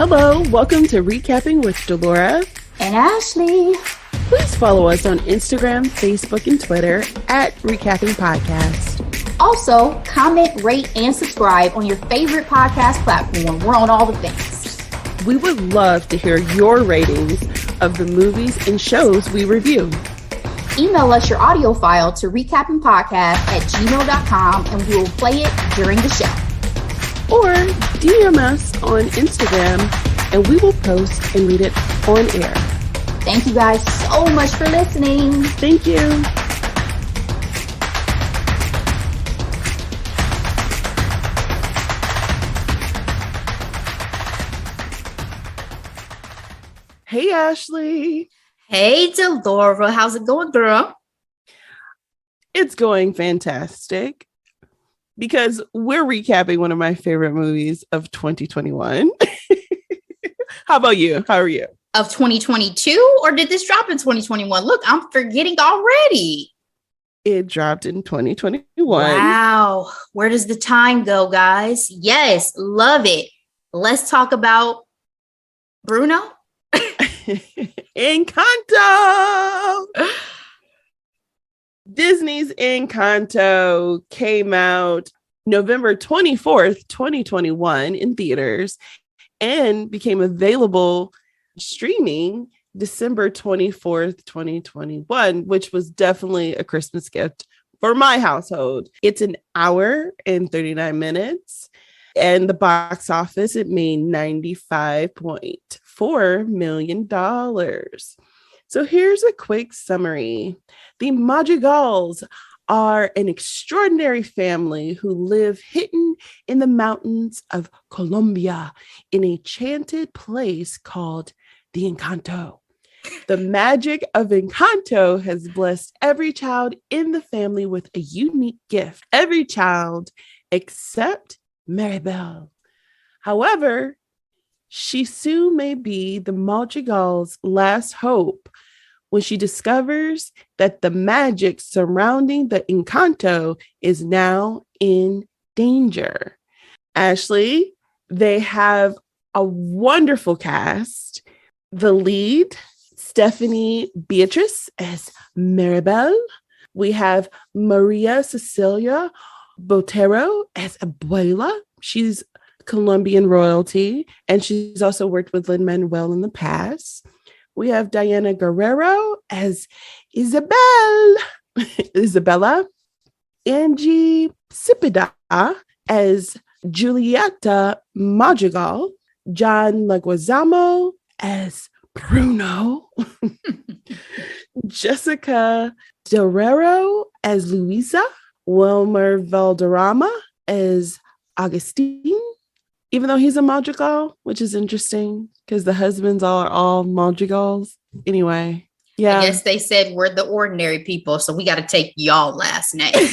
Hello, welcome to Recapping with Delora and Ashley. Please follow us on Instagram, Facebook, and Twitter at Recapping Podcast. Also, comment, rate, and subscribe on your favorite podcast platform. We're on all the things. We would love to hear your ratings of the movies and shows we review. Email us your audio file to recappingpodcast@gmail.com and we will play it during the show. Or DM us on Instagram and we will post and read it on air. Thank you guys so much for listening. Thank you. Hey, Ashley. Hey, Delora. How's it going, girl? It's going fantastic because we're recapping one of my favorite movies of 2021. How about you? How are you? Of 2022, or did this drop in 2021? Look, I'm forgetting already. It dropped in 2021. Wow. Where does the time go, guys? Yes, love it. Let's talk about Bruno. Encanto. Disney's Encanto came out November 24th, 2021 in theaters and became available streaming December 24th, 2021, which was definitely a Christmas gift for my household. It's an hour and 39 minutes. And the box office, it made $95.4 million. So here's a quick summary. The Madrigals are an extraordinary family who live hidden in the mountains of Colombia in a enchanted place called the Encanto. The magic of Encanto has blessed every child in the family with a unique gift. Every child except Maribel. However, she soon may be the Madrigal's last hope when she discovers that the magic surrounding the Encanto is now in danger. Ashley, they have a wonderful cast. The lead, Stephanie Beatriz as Maribel. We have Maria Cecilia Botero as Abuela. She's Colombian royalty, and she's also worked with Lin-Manuel in the past. We have Diana Guerrero as Isabella. Angie Cipida as Julieta Madrigal. John Leguizamo as Bruno. Jessica Dorero as Luisa. Wilmer Valderrama as Augustine, even though he's a Madrigal, which is interesting because the husbands are all Madrigals. Anyway, yeah. I guess they said we're the ordinary people, so we got to take y'all last name.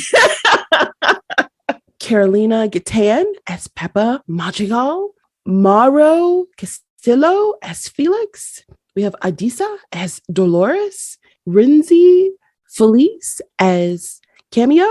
Carolina Gatan as Peppa Madrigal. Mauro Castillo as Felix. We have Adisa as Dolores. Rinzi Felice as Cameo.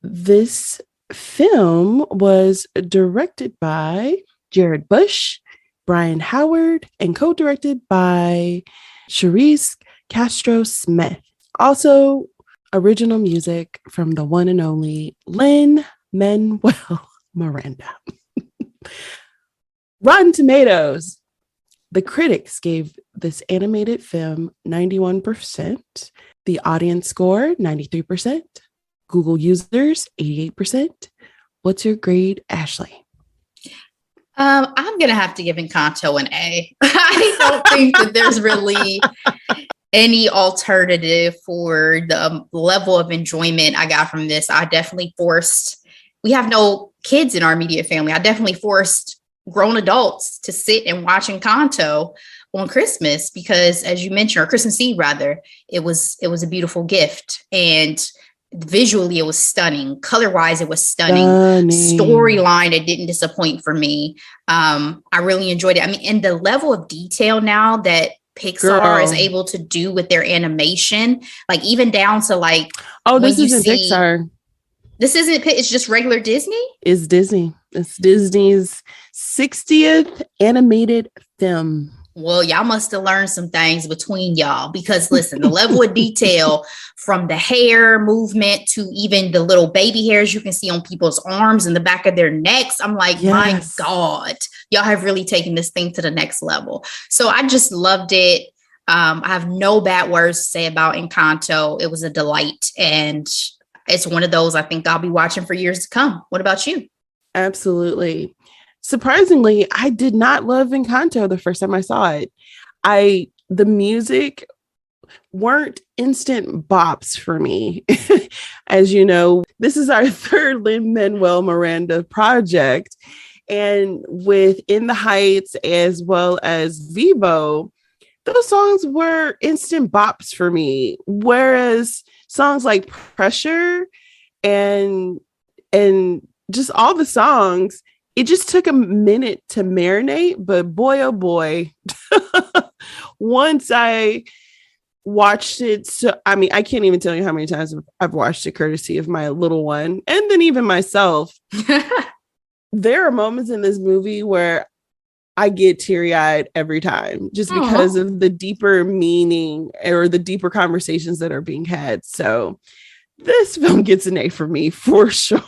This film was directed by Jared Bush, Brian Howard, and co-directed by Charisse Castro-Smith. Also, original music from the one and only Lin-Manuel Miranda. Rotten Tomatoes. The critics gave this animated film 91%. The audience score, 93%. Google users, 88%. What's your grade, Ashley? I'm going to have to give Encanto an A. I don't think that there's really any alternative for the level of enjoyment I got from this. We have no kids in our immediate family. I definitely forced grown adults to sit and watch Encanto on Christmas because, as you mentioned, or Christmas Eve rather, it was a beautiful gift. And visually, it was stunning. Color-wise, it was stunning. Storyline, it didn't disappoint for me. I really enjoyed it. I mean, and the level of detail now that Pixar is able to do with their animation, like even down to like, this isn't Pixar. This isn't. It's just regular Disney. It's Disney. It's Disney's 60th animated film. Well, y'all must have learned some things between y'all because listen, the level of detail from the hair movement to even the little baby hairs you can see on people's arms and the back of their necks. I'm like, my God, y'all have really taken this thing to the next level. So I just loved it. I have no bad words to say about Encanto. It was a delight. And it's one of those I think I'll be watching for years to come. What about you? Absolutely. Surprisingly, I did not love Encanto the first time I saw it. The music weren't instant bops for me. As you know, this is our third Lin-Manuel Miranda project. And with In the Heights as well as Vivo, those songs were instant bops for me. Whereas songs like Pressure and just all the songs, it just took a minute to marinate, but boy, oh boy, once I watched it. So, I mean, I can't even tell you how many times I've watched it courtesy of my little one. And then even myself, there are moments in this movie where I get teary-eyed every time just because of the deeper meaning or the deeper conversations that are being had. So this film gets an A for me for sure.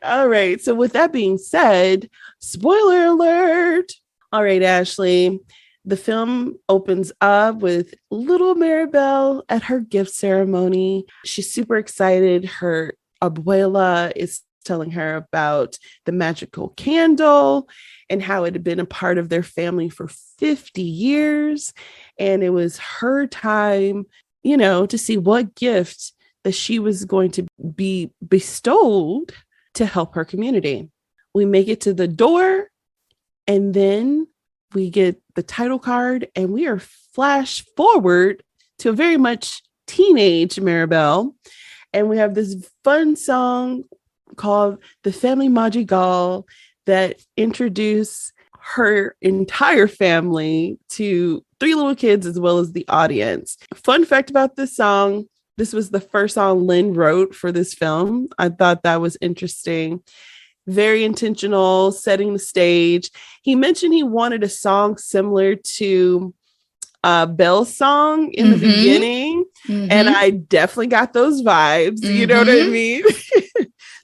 All right. So with that being said, spoiler alert. All right, Ashley, the film opens up with little Maribel at her gift ceremony. She's super excited. Her abuela is telling her about the magical candle and how it had been a part of their family for 50 years. And it was her time, to see what gift that she was going to be bestowed to help her community. We make it to the door, and then we get the title card, and we are flash forward to a very much teenage Maribel. And we have this fun song called The Family Madrigal that introduce her entire family to 3 little kids as well as the audience. Fun fact about this song, this was the first song Lin wrote for this film. I thought that was interesting. Very intentional, setting the stage. He mentioned he wanted a song similar to Belle's song in the beginning. And I definitely got those vibes. You know what I mean?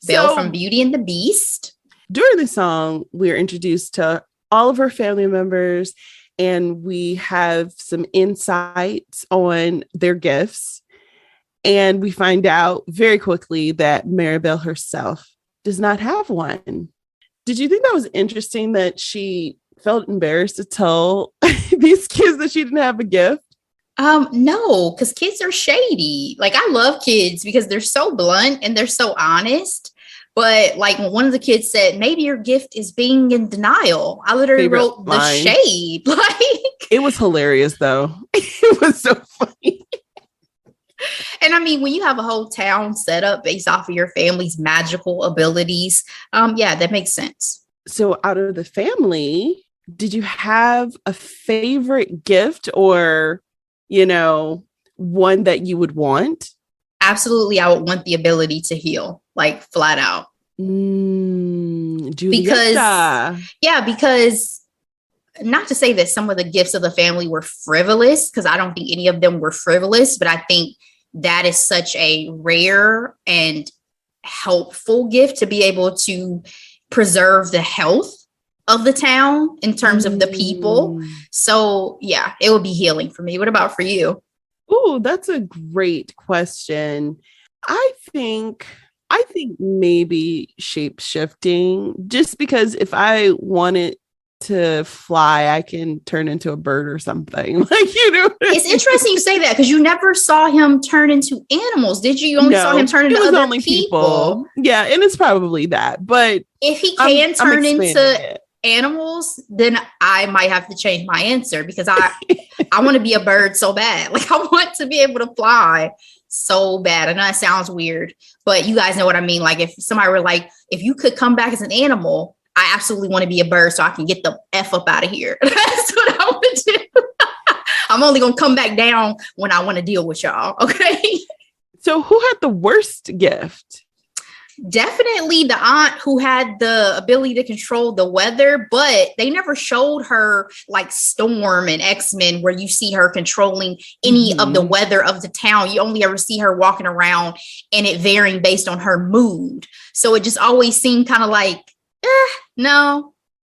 Belle from Beauty and the Beast. During the song, we are introduced to all of her family members, and we have some insights on their gifts. And we find out very quickly that Maribel herself does not have one. Did you think that was interesting that she felt embarrassed to tell these kids that she didn't have a gift? No, because kids are shady. Like, I love kids because they're so blunt and they're so honest. But like when one of the kids said, maybe your gift is being in denial, I literally wrote the shade. Like, it was hilarious, though. It was so funny. And I mean, when you have a whole town set up based off of your family's magical abilities, that makes sense. So out of the family, did you have a favorite gift or, one that you would want? Absolutely. I would want the ability to heal, like flat out. Because not to say that some of the gifts of the family were frivolous, because I don't think any of them were frivolous, but I think that is such a rare and helpful gift to be able to preserve the health of the town in terms of the people. So yeah, it would be healing for me. What about for you? Oh, that's a great question. I think maybe shape shifting, just because if I wanted to fly, I can turn into a bird or something. It's interesting you say that because you never saw him turn into animals, did you? You only saw him turn into other people. Yeah, and it's probably that. But if he can turn into animals, then I might have to change my answer because I want to be a bird so bad. Like, I want to be able to fly so bad. I know that sounds weird, but you guys know what I mean. Like, if somebody were like, if you could come back as an animal, I absolutely want to be a bird so I can get the F up out of here. That's what I want to do. I'm only going to come back down when I want to deal with y'all. Okay. So who had the worst gift? definitely the aunt who had the ability to control the weather, but they never showed her like Storm and X-Men where you see her controlling any of the weather of the town. You only ever see her walking around and it varying based on her mood. So it just always seemed kind of like, no,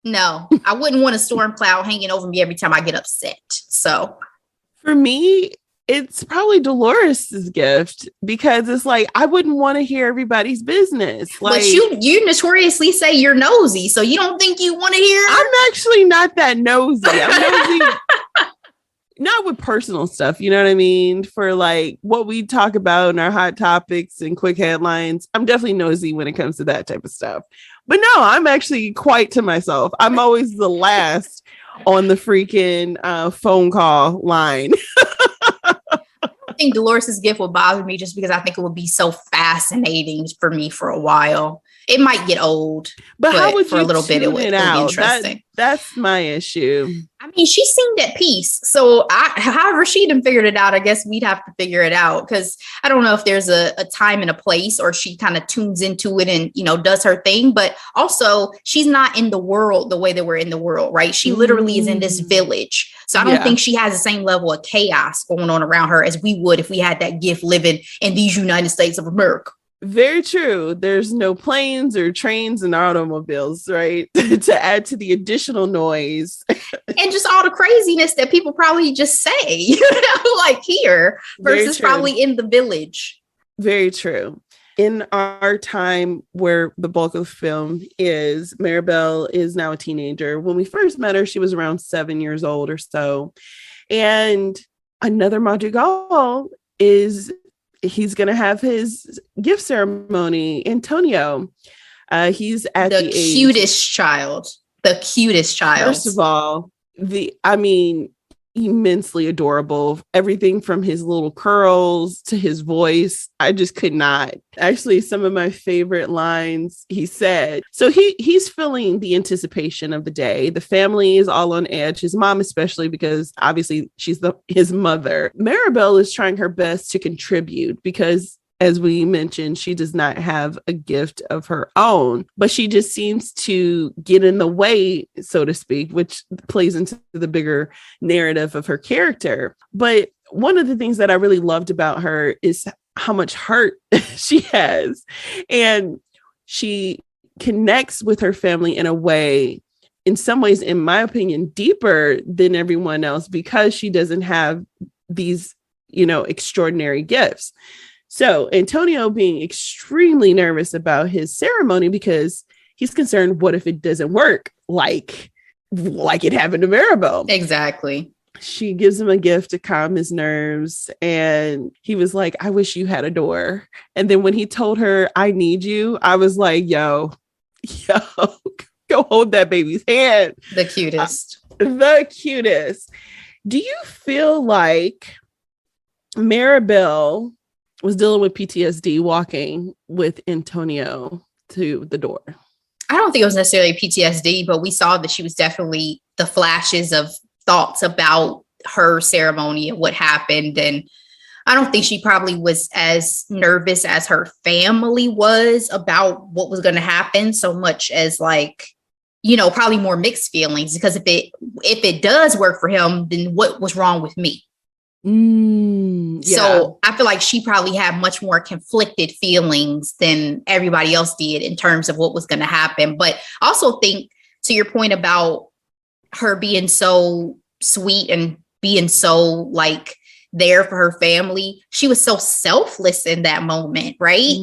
I wouldn't want a storm cloud hanging over me every time I get upset. So for me, it's probably Dolores' gift because it's like, I wouldn't want to hear everybody's business. Like, but you notoriously say you're nosy, so you don't think you want to hear? I'm actually not that nosy. I'm nosy, not with personal stuff, you know what I mean? For like what we talk about in our hot topics and quick headlines, I'm definitely nosy when it comes to that type of stuff. But no, I'm actually quite to myself. I'm always the last on the freaking phone call line. I think Dolores' gift would bother me just because I think it would be so fascinating for me for a while. It might get old, but how would for a little bit it would be interesting. That's my issue. I mean, she seemed at peace. So however she done figured it out, I guess we'd have to figure it out because I don't know if there's a time and a place or she kind of tunes into it and, you know, does her thing. But also she's not in the world the way that we're in the world, right? She literally is in this village. So I don't think she has the same level of chaos going on around her as we would if we had that gift living in these United States of America. Very true. There's no planes or trains and automobiles, right? To add to the additional noise. And just all the craziness that people probably just say, you know, like here versus probably in the village. Very true. In our time where the bulk of the film is, Maribel is now a teenager. When we first met her, she was around 7 years old or so. And another Madrigal is... he's going to have his gift ceremony. Antonio, he's at the cutest child. The cutest child. First of all, immensely adorable. Everything from his little curls to his voice. I just could not. Actually, some of my favorite lines he said. So he's feeling the anticipation of the day. The family is all on edge. His mom, especially, because obviously she's his mother. Maribel is trying her best to contribute because, as we mentioned, she does not have a gift of her own, but she just seems to get in the way, so to speak, which plays into the bigger narrative of her character. But one of the things that I really loved about her is how much heart she has. And she connects with her family in a way, in some ways, in my opinion, deeper than everyone else because she doesn't have these, you know, extraordinary gifts. So Antonio being extremely nervous about his ceremony because he's concerned, what if it doesn't work like it happened to Maribel? Exactly. She gives him a gift to calm his nerves. And he was like, I wish you had a door. And then when he told her, I need you, I was like, yo, go hold that baby's hand. The cutest. The cutest. Do you feel like Maribel was dealing with PTSD walking with Antonio to the door? I don't think it was necessarily PTSD, but we saw that she was definitely the flashes of thoughts about her ceremony and what happened. And I don't think she probably was as nervous as her family was about what was going to happen so much as like, you know, probably more mixed feelings because if it does work for him, then what was wrong with me? So I feel like she probably had much more conflicted feelings than everybody else did in terms of what was going to happen. But I also think to your point about her being so sweet and being so like there for her family, she was so selfless in that moment, right?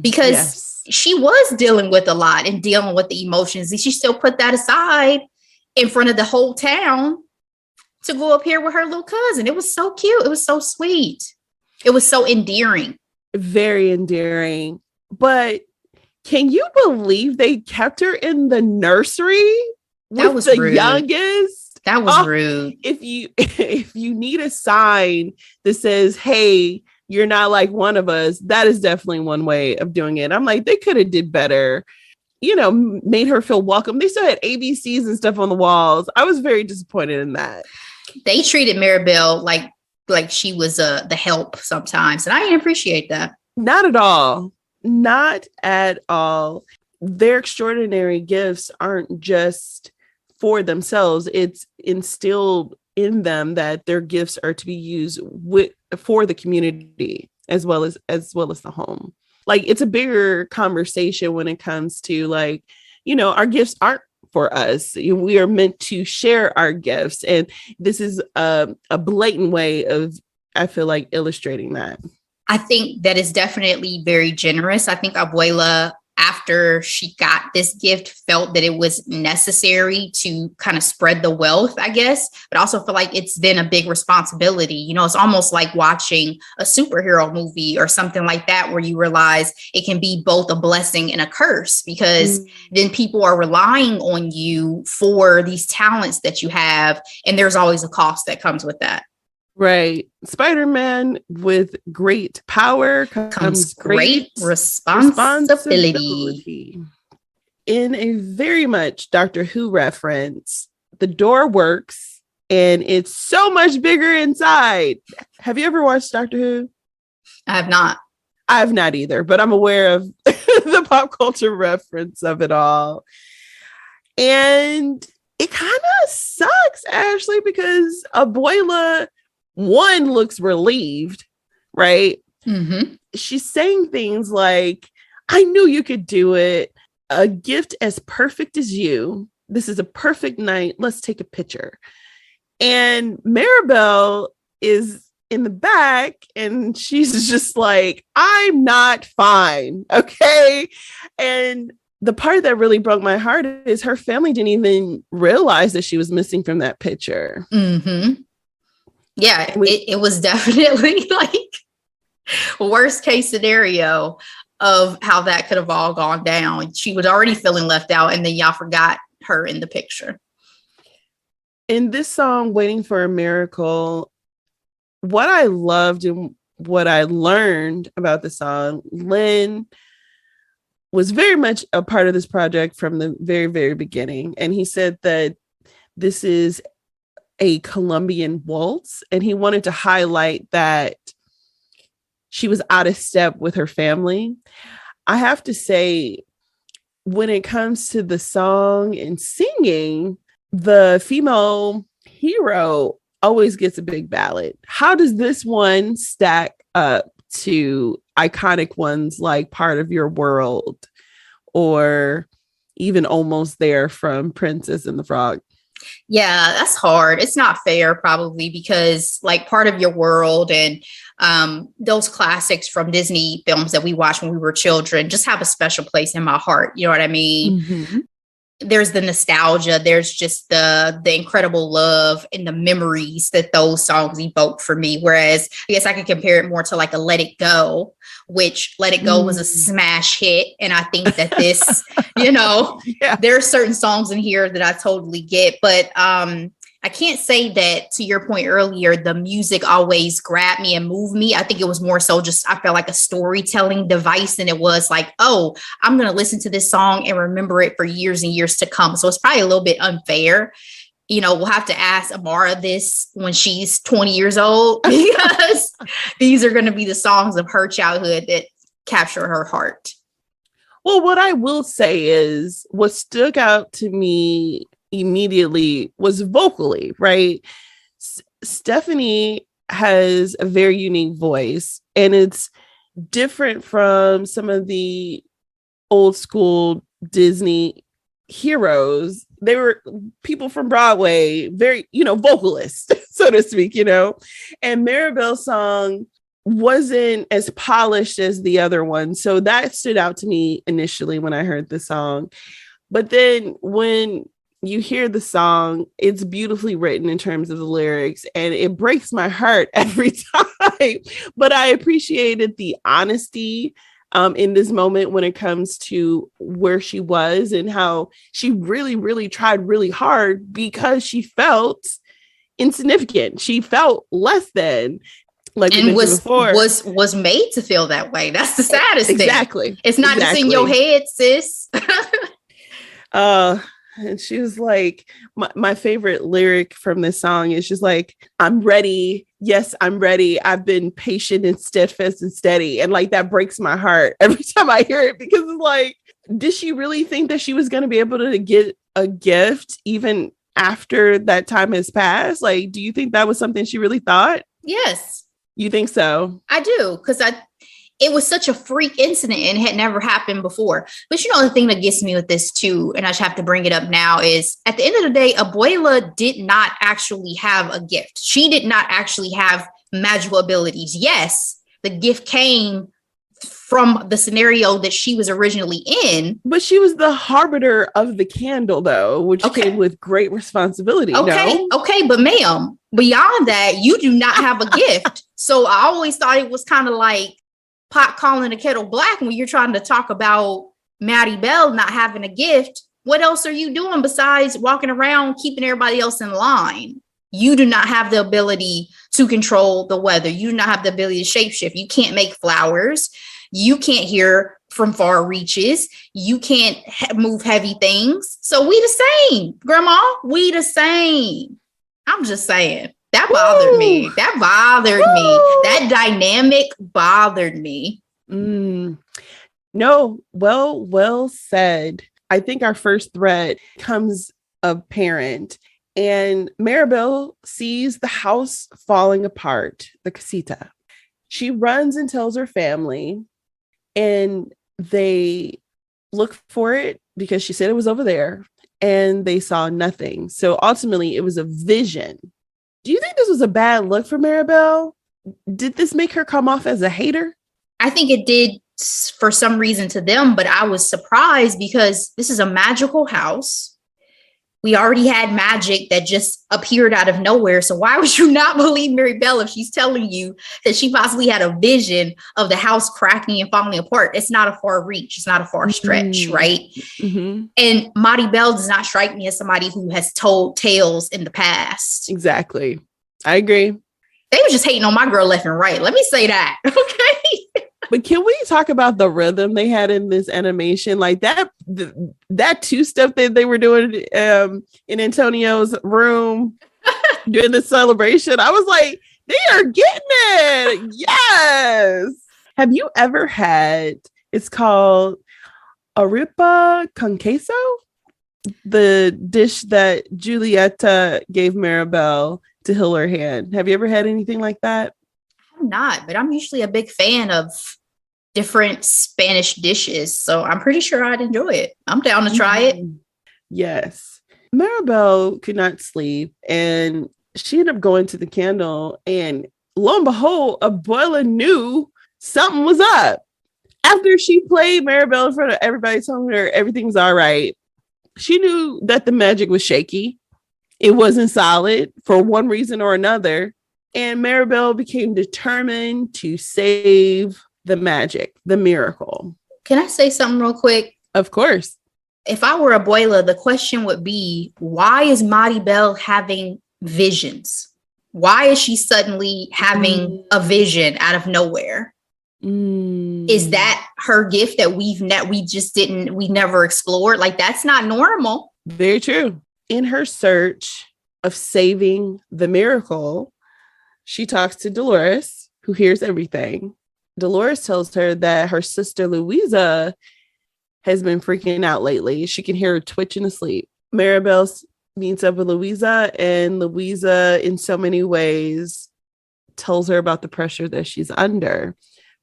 Because she was dealing with a lot and dealing with the emotions, and she still put that aside in front of the whole town to go up here with her little cousin. It was so cute. It was so sweet. It was so endearing. Very endearing. But can you believe they kept her in the nursery with the youngest? That was rude. If you need a sign that says, hey, you're not like one of us, that is definitely one way of doing it. I'm like, they could have did better. You know, made her feel welcome. They still had ABCs and stuff on the walls. I was very disappointed in that. They treated Maribel like she was the help sometimes. And I didn't appreciate that. Not at all. Not at all. Their extraordinary gifts aren't just for themselves. It's instilled in them that their gifts are to be used for the community as well as the home. Like, it's a bigger conversation when it comes to, like, our gifts aren't for us. We are meant to share our gifts. And this is a blatant way of, I feel like, illustrating that. I think that is definitely very generous. I think Abuela, after she got this gift, felt that it was necessary to kind of spread the wealth, I guess, but also feel like it's then a big responsibility. It's almost like watching a superhero movie or something like that, where you realize it can be both a blessing and a curse, because then people are relying on you for these talents that you have. And there's always a cost that comes with that. Right. Spider-Man, with great power comes great responsibility. In a very much Doctor Who reference, the door works and it's so much bigger inside. Have you ever watched Doctor Who? I have not. I have not either, but I'm aware of the pop culture reference of it all. And it kind of sucks, Ashley, because Abuela, one, looks relieved, right? Mm-hmm. She's saying things like, I knew you could do it. A gift as perfect as you. This is a perfect night. Let's take a picture. And Maribel is in the back and she's just like, I'm not fine. Okay. And the part that really broke my heart is her family didn't even realize that she was missing from that picture. Mm-hmm. Yeah, it was definitely like worst case scenario of how that could have all gone down. She was already feeling left out, and then y'all forgot her in the picture. In this song, Waiting for a Miracle, what I loved and what I learned about the song, Lynn was very much a part of this project from the very, very beginning. And he said that this is a Colombian waltz, and he wanted to highlight that she was out of step with her family. I have to say, when it comes to the song and singing, the female hero always gets a big ballad. How does this one stack up to iconic ones like Part of Your World, or even Almost There from Princess and the Frog? Yeah, that's hard. It's not fair, probably, because like Part of Your World and those classics from Disney films that we watched when we were children just have a special place in my heart. You know what I mean? Mm-hmm. There's the nostalgia. There's just the incredible love and the memories that those songs evoke for me. Whereas I guess I could compare it more to like a Let It Go, which Let It Go was a smash hit. And I think that this, there are certain songs in here that I totally get. But I can't say that, to your point earlier, the music always grabbed me and moved me. I think it was more so just, I felt like a storytelling device than it was like, oh, I'm going to listen to this song and remember it for years and years to come. So it's probably a little bit unfair. We'll have to ask Amara this when she's 20 years old, because these are going to be the songs of her childhood that capture her heart. Well, what I will say is what stuck out to me immediately was vocally, right? Stephanie has a very unique voice, and it's different from some of the old school Disney heroes. They were people from Broadway, very, vocalists, so to speak, and Maribel's song wasn't as polished as the other one. So that stood out to me initially when I heard the song. But then when you hear the song, it's beautifully written in terms of the lyrics, and it breaks my heart every time. But I appreciated the honesty in this moment when it comes to where she was and how she really, really tried really hard because she felt insignificant. She felt less than, like we mentioned before. Was made to feel that way. That's the saddest thing. Exactly. It's not just in your head, sis. And she was like, my favorite lyric from this song is just like, I'm ready. yes, I'm ready. I've been patient and steadfast and steady. And like that breaks my heart every time I hear it, because it's like, did she really think that she was going to be able to get a gift even after that time has passed? Like, do you think that was something she really thought? Yes. You think so? I do, because it was such a freak incident and it had never happened before. But you know, the thing that gets me with this too, and I just have to bring it up now, is at the end of the day, Abuela did not actually have a gift. She did not actually have magical abilities. Yes, the gift came from the scenario that she was originally in. But she was the harbinger of the candle, though, which came with great responsibility. Okay, no? Okay, but ma'am, beyond that, you do not have a gift. So I always thought it was kind of like pot calling the kettle black when you're trying to talk about Maddie Bell not having a gift. What else are you doing besides walking around keeping everybody else in line? You do not have the ability to control the weather. You do not have the ability to shapeshift. You can't make flowers. You can't hear from far reaches. You can't move heavy things. So we the same, Grandma. We the same. I'm just saying. That bothered me. That bothered me. That dynamic bothered me. No, well said. I think our first threat comes apparent, and Maribel sees the house falling apart, the casita. She runs and tells her family, and they look for it because she said it was over there, and they saw nothing. So ultimately, it was a vision. Do you think this was a bad look for Maribel? Did this make her come off as a hater? I think it did for some reason to them, but I was surprised because this is a magical house. We already had magic that just appeared out of nowhere. So why would you not believe Maribel if she's telling you that she possibly had a vision of the house cracking and falling apart? It's not a far reach. It's not a far stretch, right? Mm-hmm. And Maribel does not strike me as somebody who has told tales in the past. Exactly. I agree. They were just hating on my girl left and right. Let me say that. Okay. But can we talk about the rhythm they had in this animation? Like that two-step that they were doing in Antonio's room during the celebration. I was like, they are getting it. Yes. Have you ever had, it's called arepa con queso? The dish that Julieta gave Maribel to heal her hand. Have you ever had anything like that? I'm not, but I'm usually a big fan of different Spanish dishes. So I'm pretty sure I'd enjoy it. I'm down to try it. Yes. Maribel could not sleep and she ended up going to the candle, and lo and behold, Abuela knew something was up. After she played Maribel in front of everybody telling her everything's all right, she knew that the magic was shaky. It wasn't solid for one reason or another. And Maribel became determined to save the magic, the miracle. Can I say something real quick? Of course. If I were Abuela, the question would be, why is Maribel having visions? Why is she suddenly having a vision out of nowhere? Is that her gift that we never explored? Like, that's not normal. Very true. In her search of saving the miracle, she talks to Dolores, who hears everything. Dolores tells her that her sister Louisa has been freaking out lately. She can hear her twitching asleep. Maribel meets up with Louisa, and Louisa, in so many ways, tells her about the pressure that she's under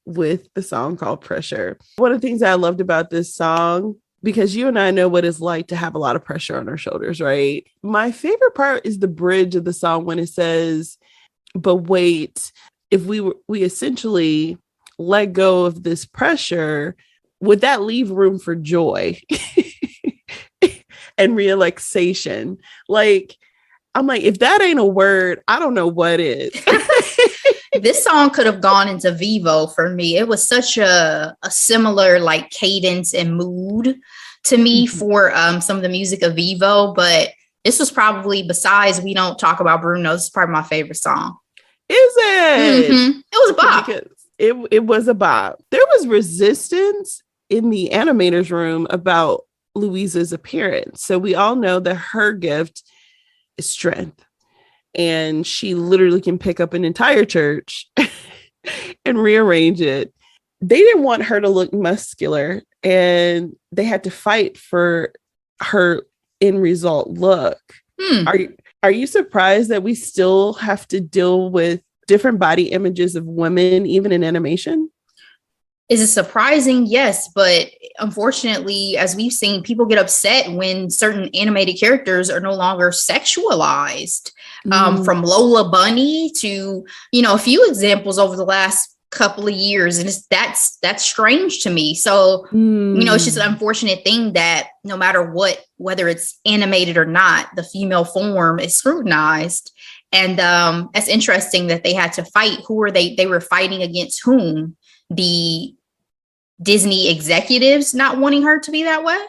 with the song called Pressure. One of the things that I loved about this song, because you and I know what it's like to have a lot of pressure on our shoulders, right? My favorite part is the bridge of the song when it says, but wait, if we essentially let go of this pressure, would that leave room for joy and relaxation? Like, I'm like, if that ain't a word, I don't know what is. This song could have gone into Vivo for me. It was such a similar like cadence and mood to me for some of the music of Vivo, but this was probably, besides We Don't Talk About Bruno, this is probably my favorite song. Is it? Mm-hmm. It was a bop. It was a bop. There was resistance in the animator's room about Louisa's appearance. So we all know that her gift is strength. and she literally can pick up an entire church and rearrange it. They didn't want her to look muscular, and they had to fight for her end result look. Are you surprised that we still have to deal with different body images of women, even in animation? Is it surprising? Yes, but unfortunately, as we've seen, people get upset when certain animated characters are no longer sexualized. From Lola Bunny to, a few examples over the last couple of years, and that's strange to me. So, it's just an unfortunate thing that no matter what, whether it's animated or not, the female form is scrutinized. And it's interesting that they had to fight. Who were they? They were fighting against whom? The Disney executives not wanting her to be that way?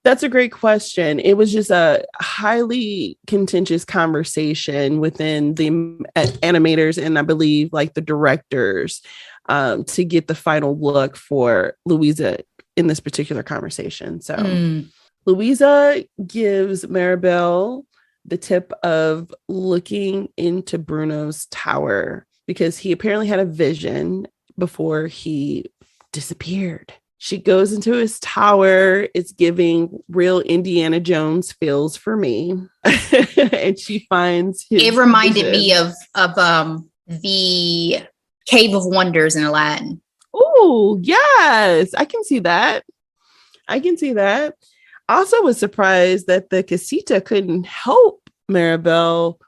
That's a great question. It was just a highly contentious conversation within the animators and I believe like the directors to get the final look for Louisa in this particular conversation. So Louisa gives Maribel the tip of looking into Bruno's tower because he apparently had a vision before he disappeared. She goes into his tower. It's giving real Indiana Jones feels for me. And she finds his It reminded vision. me of the Cave of Wonders in Aladdin. Oh, yes. I can see that. Also was surprised that the casita couldn't help Maribel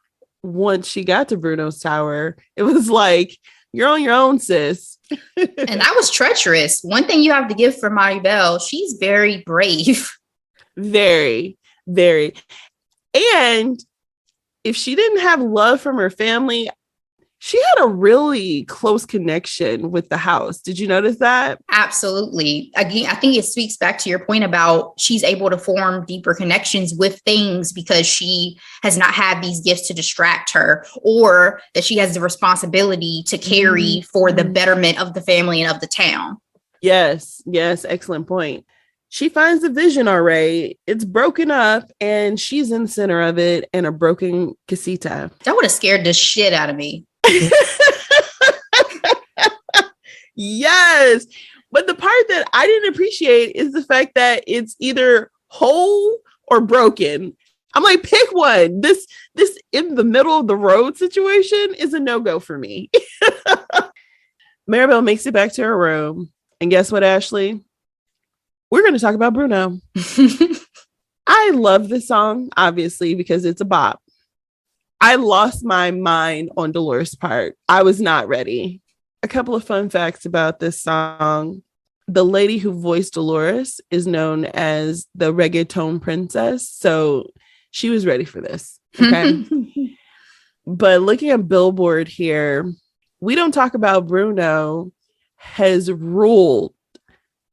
once she got to Bruno's tower. It was like, you're on your own, sis. And that was treacherous. One thing you have to give for Maribel, she's very brave. Very, very. And if she didn't have love from her family, she had a really close connection with the house. Did you notice that? Absolutely. Again, I think it speaks back to your point about she's able to form deeper connections with things because she has not had these gifts to distract her, or that she has the responsibility to carry for the betterment of the family and of the town. Yes. Excellent point. She finds the vision already. It's broken up and she's in the center of it in a broken casita. That would have scared the shit out of me. Yes. But the part that I didn't appreciate is the fact that it's either whole or broken. I'm like, pick one. This in the middle of the road situation is a no-go for me. Maribel makes it back to her room. And guess what, Ashley? We're going to talk about Bruno. I love this song, obviously, because it's a bop. I lost my mind on Dolores' part. I was not ready. A couple of fun facts about this song. The lady who voiced Dolores is known as the reggaeton princess. So she was ready for this. Okay. But looking at Billboard here, We Don't Talk About Bruno has ruled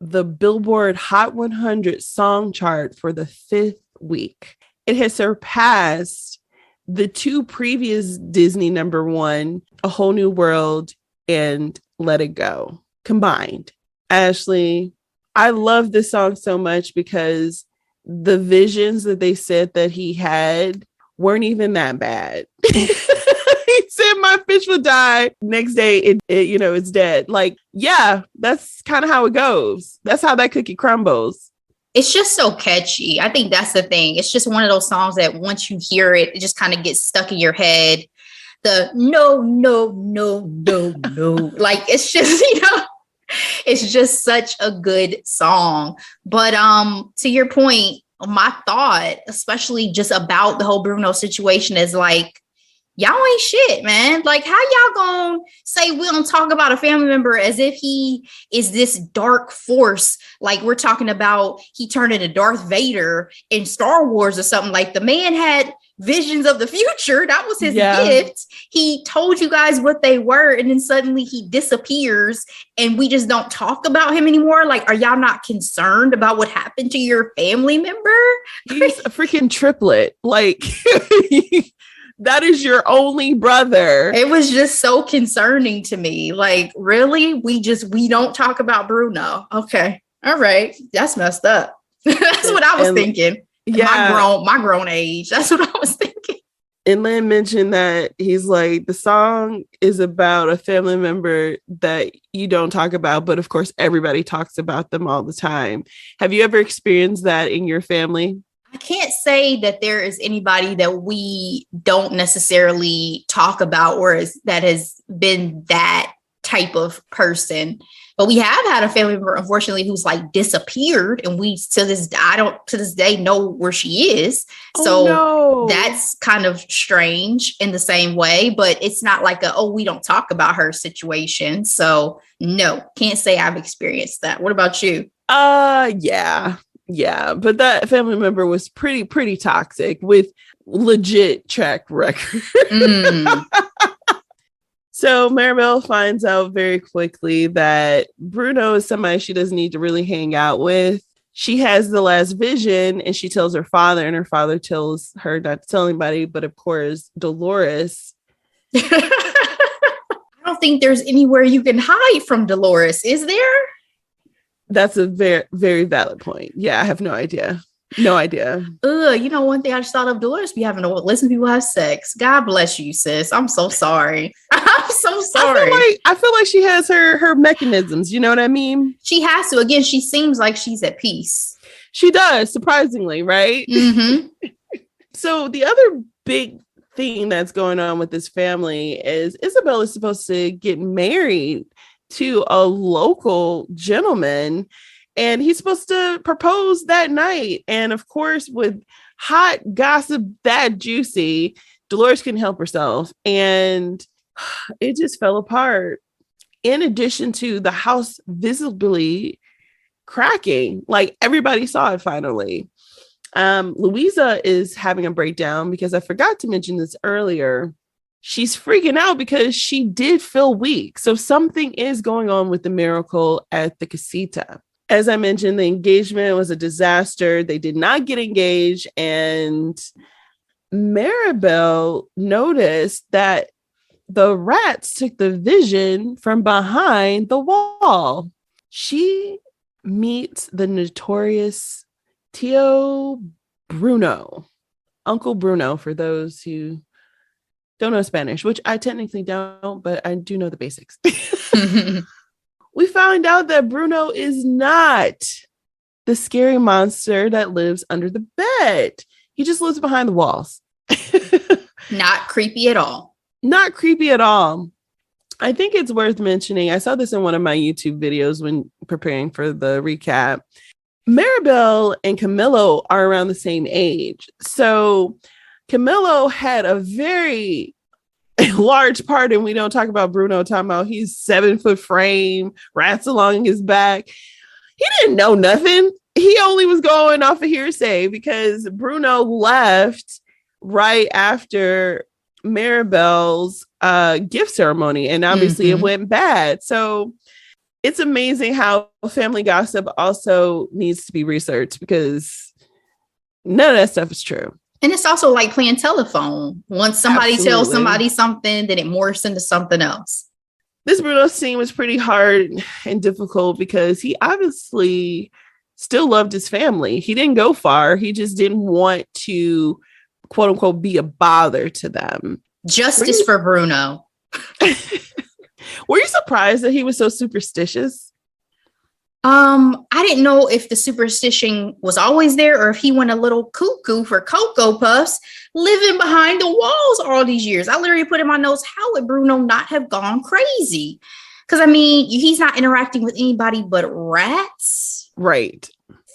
the Billboard Hot 100 song chart for the 5th week. It has surpassed the two previous Disney number one, A Whole New World and Let It Go, combined. Ashley, I love this song so much because the visions that they said that he had weren't even that bad. He said my fish would die. Next day, it's dead. Like, yeah, that's kind of how it goes. That's how that cookie crumbles. It's just so catchy. I think that's the thing. It's just one of those songs that once you hear it, it just kind of gets stuck in your head. The no. Like, it's just, it's just such a good song. But to your point, my thought, especially just about the whole Bruno situation, is like, y'all ain't shit, man. Like, how y'all gonna say we don't talk about a family member as if he is this dark force? Like, we're talking about he turned into Darth Vader in Star Wars or something. Like, the man had visions of the future. That was his gift. He told you guys what they were, and then suddenly he disappears and we just don't talk about him anymore. Like, are y'all not concerned about what happened to your family member? He's a freaking triplet. Like, that is your only brother. It was just so concerning to me. Like, really? We don't talk about Bruno. Okay. All right. That's messed up. That's what I was thinking. Yeah. My grown age. That's what I was thinking. And Lynn mentioned that he's like, the song is about a family member that you don't talk about, but of course, everybody talks about them all the time. Have you ever experienced that in your family? I can't say that there is anybody that we don't necessarily talk about or that has been that type of person. But we have had a family member, unfortunately, who's like disappeared, and we to this day know where she is. So that's kind of strange in the same way, but it's not like we don't talk about her situation. So no, can't say I've experienced that. What about you? Yeah, but that family member was pretty toxic with legit track record. So Maribel finds out very quickly that Bruno is somebody she doesn't need to really hang out with. She has the last vision and she tells her father, and her father tells her not to tell anybody, but of course, Dolores. I don't think there's anywhere you can hide from Dolores, is there? That's a very, very valid point. Yeah, I have no idea. No idea. One thing I just thought of, Dolores be having to listen to people have sex. God bless you, sis. I'm so sorry. I'm so sorry. I feel like she has her mechanisms. You know what I mean? She has to. Again, she seems like she's at peace. She does, surprisingly, right? Mm-hmm. So the other big thing that's going on with this family is Isabel is supposed to get married to a local gentleman, and he's supposed to propose that night. And of course, with hot gossip that juicy, Dolores couldn't help herself, and it just fell apart. In addition to the house visibly cracking, like everybody saw it finally. Louisa is having a breakdown because I forgot to mention this earlier. She's freaking out because she did feel weak. So something is going on with the miracle at the casita. As I mentioned, the engagement was a disaster. They did not get engaged. And Maribel noticed that the rats took the vision from behind the wall. She meets the notorious Tio Bruno, Uncle Bruno, for those who don't know Spanish, which I technically don't, but I do know the basics. We find out that Bruno is not the scary monster that lives under the bed. He just lives behind the walls. Not creepy at all. Not creepy at all. I think it's worth mentioning. I saw this in one of my YouTube videos when preparing for the recap. Maribel and Camilo are around the same age. So Camilo had a very large part, and we don't talk about Bruno, talking about he's 7-foot frame, rats along his back. He didn't know nothing. He only was going off of hearsay because Bruno left right after Maribel's gift ceremony, and obviously it went bad. So it's amazing how family gossip also needs to be researched, because none of that stuff is true. And it's also like playing telephone. Once somebody tells somebody something, then it morphs into something else. This Bruno scene was pretty hard and difficult because he obviously still loved his family. He didn't go far. He just didn't want to, quote unquote, be a bother to them. Justice for Bruno. Were you surprised that he was so superstitious? I didn't know if the superstition was always there or if he went a little cuckoo for Cocoa Puffs living behind the walls all these years. I literally put in my notes, how would Bruno not have gone crazy? Because, I mean, he's not interacting with anybody but rats. Right.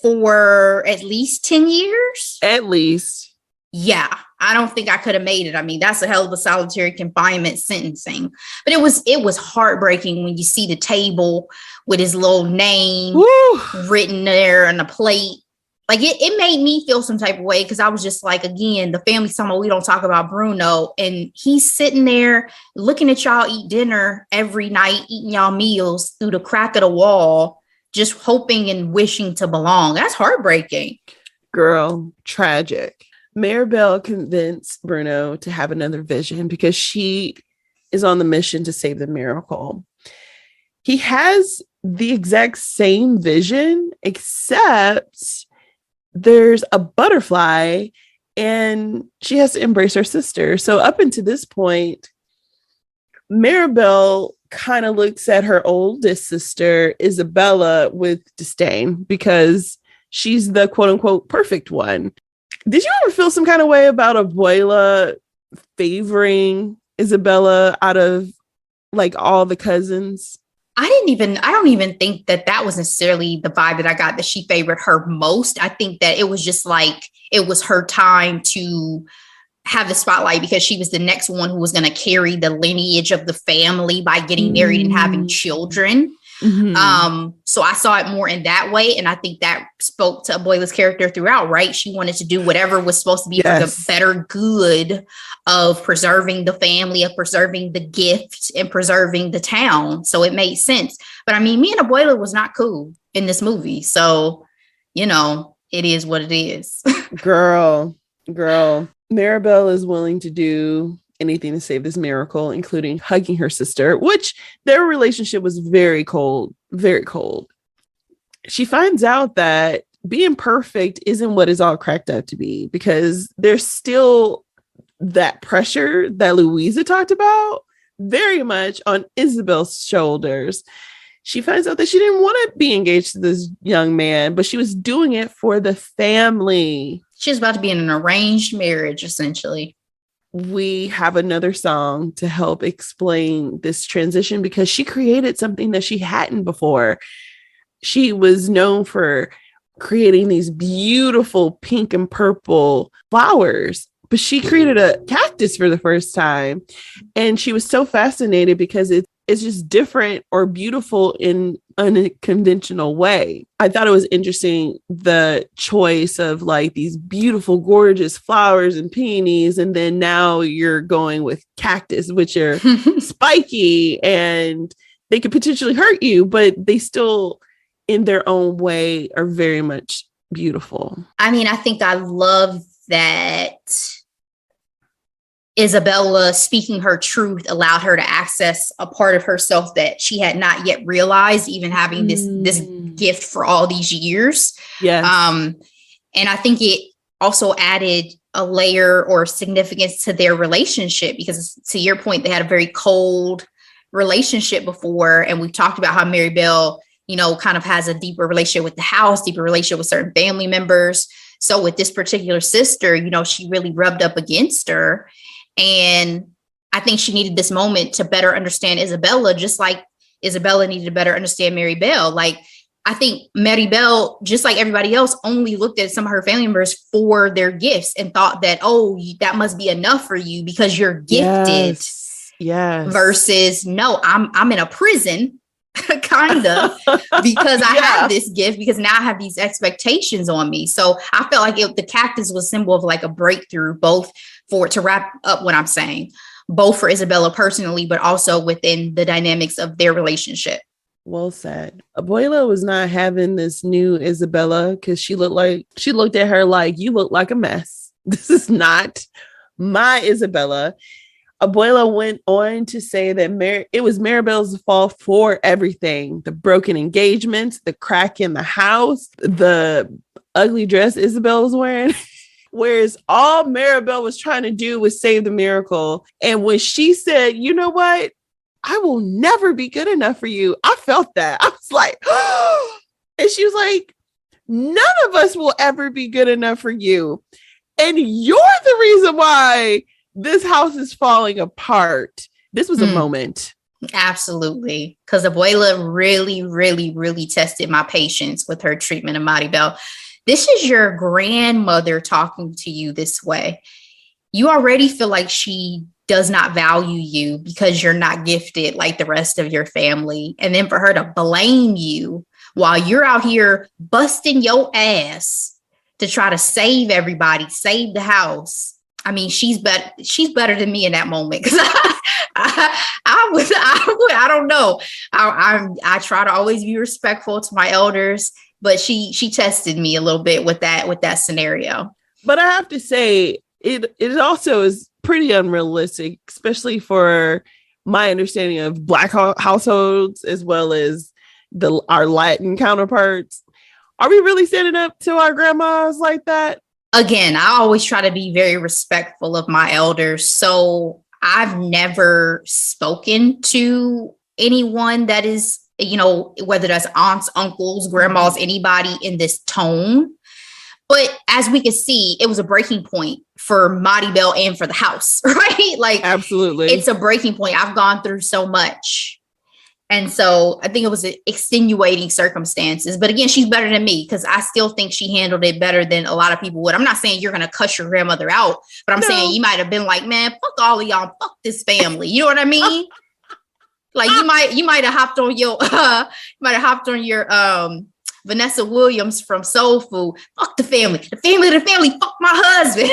For at least 10 years? At least. Yeah, I don't think I could have made it. I mean, that's a hell of a solitary confinement sentencing. But it was heartbreaking when you see the table with his little name written there on the plate. Like it made me feel some type of way, because I was just like, again, the family somehow we don't talk about Bruno, and he's sitting there looking at y'all eat dinner every night, eating y'all meals through the crack of the wall, just hoping and wishing to belong. That's heartbreaking. Girl, tragic. Maribel convinced Bruno to have another vision because she is on the mission to save the miracle. He has the exact same vision, except there's a butterfly and she has to embrace her sister. So up until this point, Maribel kind of looks at her oldest sister, Isabella, with disdain because she's the quote unquote perfect one. Did you ever feel some kind of way about Abuela favoring Isabella out of like all the cousins? I don't even think that was necessarily the vibe that I got, that she favored her most. I think that it was just like, it was her time to have the spotlight because she was the next one who was going to carry the lineage of the family by getting married and having children. Mm-hmm. So I saw it more in that way. And I think that spoke to Abuela's character throughout, right? She wanted to do whatever was supposed to be for the better good of preserving the family, of preserving the gift and preserving the town. So it made sense. But I mean, me and Abuela was not cool in this movie. So, you know, it is what it is. Girl. Maribel is willing to do anything to save this miracle, including hugging her sister, which their relationship was very cold, very cold. She finds out that being perfect isn't what it's all cracked up to be, because there's still that pressure that Louisa talked about very much on Isabel's shoulders. She finds out that she didn't want to be engaged to this young man, but she was doing it for the family. She's about to be in an arranged marriage, essentially. We have another song to help explain this transition because she created something that she hadn't before. She was known for creating these beautiful pink and purple flowers, but she created a cactus for the first time. And she was so fascinated because it's just different or beautiful in an unconventional way. I thought it was interesting, the choice of like these beautiful, gorgeous flowers and peonies. And then now you're going with cactus, which are spiky and they could potentially hurt you, but they still in their own way are very much beautiful. I mean, I think I love that Isabella speaking her truth allowed her to access a part of herself that she had not yet realized, even having this gift for all these years. Yes. And I think it also added a layer or significance to their relationship, because to your point, they had a very cold relationship before. And we talked about how Maribel, you know, kind of has a deeper relationship with the house, deeper relationship with certain family members. So with this particular sister, you know, she really rubbed up against her. And I think she needed this moment to better understand Isabella, just like Isabella needed to better understand Maribel. Like, I think Maribel, just like everybody else, only looked at some of her family members for their gifts and thought that, oh, that must be enough for you because you're gifted. Yes. Versus, no, I'm in a prison. Kind of, because I have this gift, because now I have these expectations on me. So I felt like the cactus was a symbol of like a breakthrough, both to wrap up what I'm saying, both for Isabella personally, but also within the dynamics of their relationship. Well said. Abuela was not having this new Isabella because she looked at her like, you look like a mess. This is not my Isabella. Abuela went on to say that it was Maribel's fault for everything. The broken engagements, the crack in the house, the ugly dress Isabel was wearing. Whereas all Maribel was trying to do was save the miracle. And when she said, you know what? I will never be good enough for you. I felt that. I was like, oh. And she was like, none of us will ever be good enough for you. And you're the reason why this house is falling apart. This was a moment. Absolutely. Because Abuela really, really, really tested my patience with her treatment of Maribel. This is your grandmother talking to you this way. You already feel like she does not value you because you're not gifted like the rest of your family. And then for her to blame you while you're out here busting your ass to try to save everybody, save the house. I mean, she's better than me in that moment, because I don't know. I try to always be respectful to my elders, but she tested me a little bit with that scenario. But I have to say, it also is pretty unrealistic, especially for my understanding of Black households as well as our Latin counterparts. Are we really standing up to our grandmas like that? again, I always try to be very respectful of my elders. So I've never spoken to anyone that is, whether that's aunts, uncles, grandmas, anybody in this tone. But as we can see, it was a breaking point for Mighty Belle and for the house, right? Like, absolutely, it's a breaking point. I've gone through so much. And so I think it was extenuating circumstances. But again, she's better than me because I still think she handled it better than a lot of people would. I'm not saying you're going to cuss your grandmother out, but I'm saying you might have been like, man, fuck all of y'all, fuck this family. You know what I mean? Like you might have hopped on your Vanessa Williams from Soul Food. Fuck the family, fuck my husband.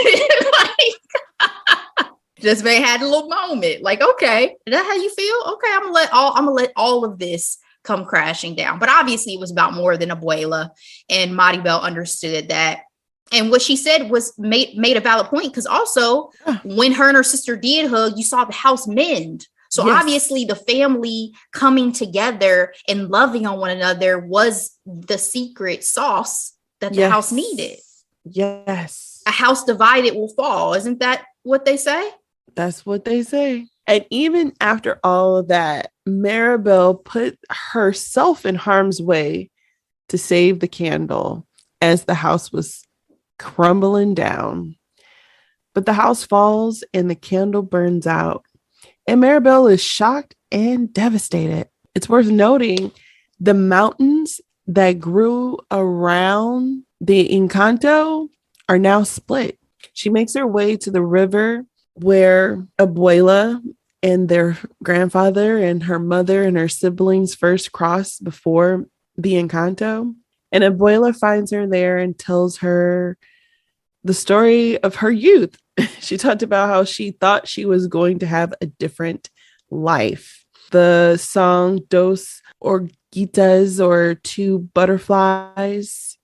Like, just may had a little moment. Like, okay, is that how you feel? Okay, I'm gonna let all of this come crashing down. But obviously, it was about more than Abuela, and Mighty Belle understood that. And what she said was made a valid point because also when her and her sister did hug, you saw the house mend. So obviously the family coming together and loving on one another was the secret sauce that the house needed. Yes. A house divided will fall. Isn't that what they say? That's what they say. And even after all of that, Maribel put herself in harm's way to save the candle as the house was crumbling down. But the house falls and the candle burns out. And Maribel is shocked and devastated. It's worth noting the mountains that grew around the Encanto are now split. She makes her way to the river where Abuela and their grandfather and her mother and her siblings first crossed before the Encanto. And Abuela finds her there and tells her the story of her youth. She talked about how she thought she was going to have a different life. The song Dos Orguitas, or Two Butterflies,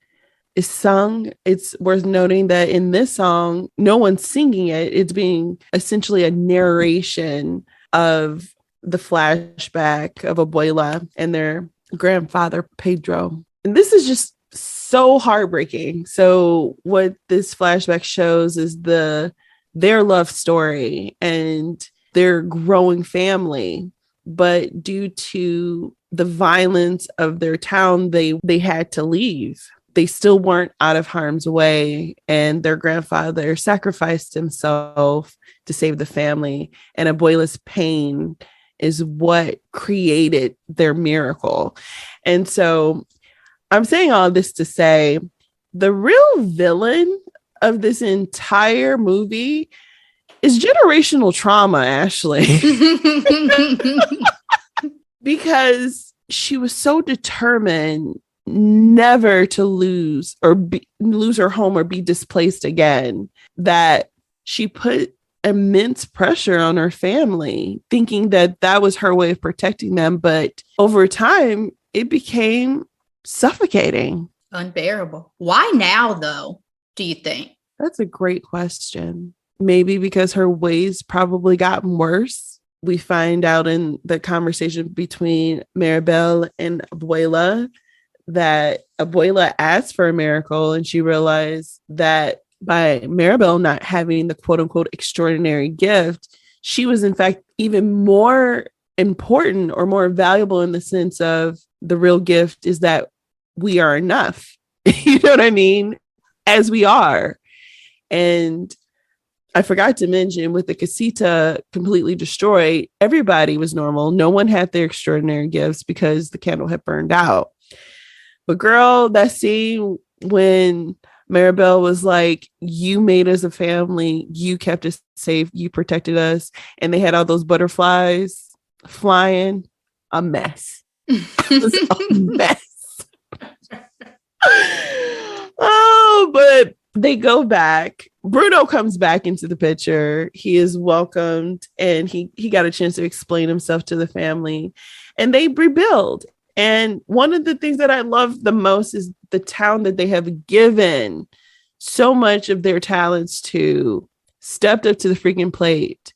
is sung. It's worth noting that in this song, no one's singing it. It's being essentially a narration of the flashback of Abuela and their grandfather, Pedro. And this is just so heartbreaking. So what this flashback shows is their love story and their growing family. But due to the violence of their town, they had to leave. They still weren't out of harm's way, and their grandfather sacrificed himself to save the family. And Abuela's pain is what created their miracle. And so I'm saying all this to say the real villain of this entire movie is generational trauma, Ashley. Because she was so determined never to lose her home or be displaced again, that she put immense pressure on her family, thinking that that was her way of protecting them. But over time, it became suffocating. Unbearable. Why now, though, do you think? That's a great question. Maybe because her ways probably gotten worse. We find out in the conversation between Maribel and Abuela that Abuela asked for a miracle, and she realized that by Maribel not having the quote unquote extraordinary gift, she was in fact even more important or more valuable in the sense of the real gift is that we are enough. You know what I mean? As we are. And I forgot to mention, with the casita completely destroyed, everybody was normal. No one had their extraordinary gifts because the candle had burned out. But girl, that scene when Maribel was like, you made us a family, you kept us safe, you protected us, and they had all those butterflies flying, a mess. It was a mess. Oh, but they go back. Bruno comes back into the picture. He is welcomed, and he got a chance to explain himself to the family, and they rebuild. And one of the things that I love the most is the town that they have given so much of their talents to stepped up to the freaking plate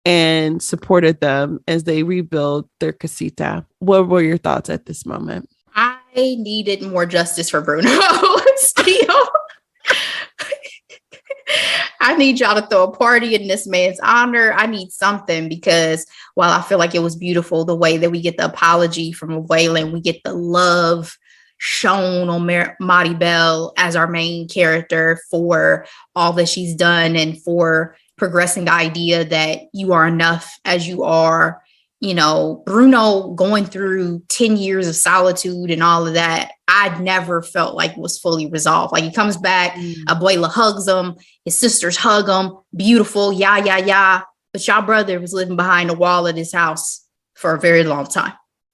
and supported them as they rebuild their casita. What were your thoughts at this moment? I needed more justice for Bruno still. I need y'all to throw a party in this man's honor. I need something, because while I feel like it was beautiful, the way that we get the apology from Waylon, we get the love shown on Maribel as our main character for all that she's done and for progressing the idea that you are enough as you are. You know, Bruno going through 10 years of solitude and all of that, I'd never felt like was fully resolved. Like, he comes back, Abuela hugs him, his sisters hug him, beautiful, yeah. But y'all brother was living behind a wall at his house for a very long time.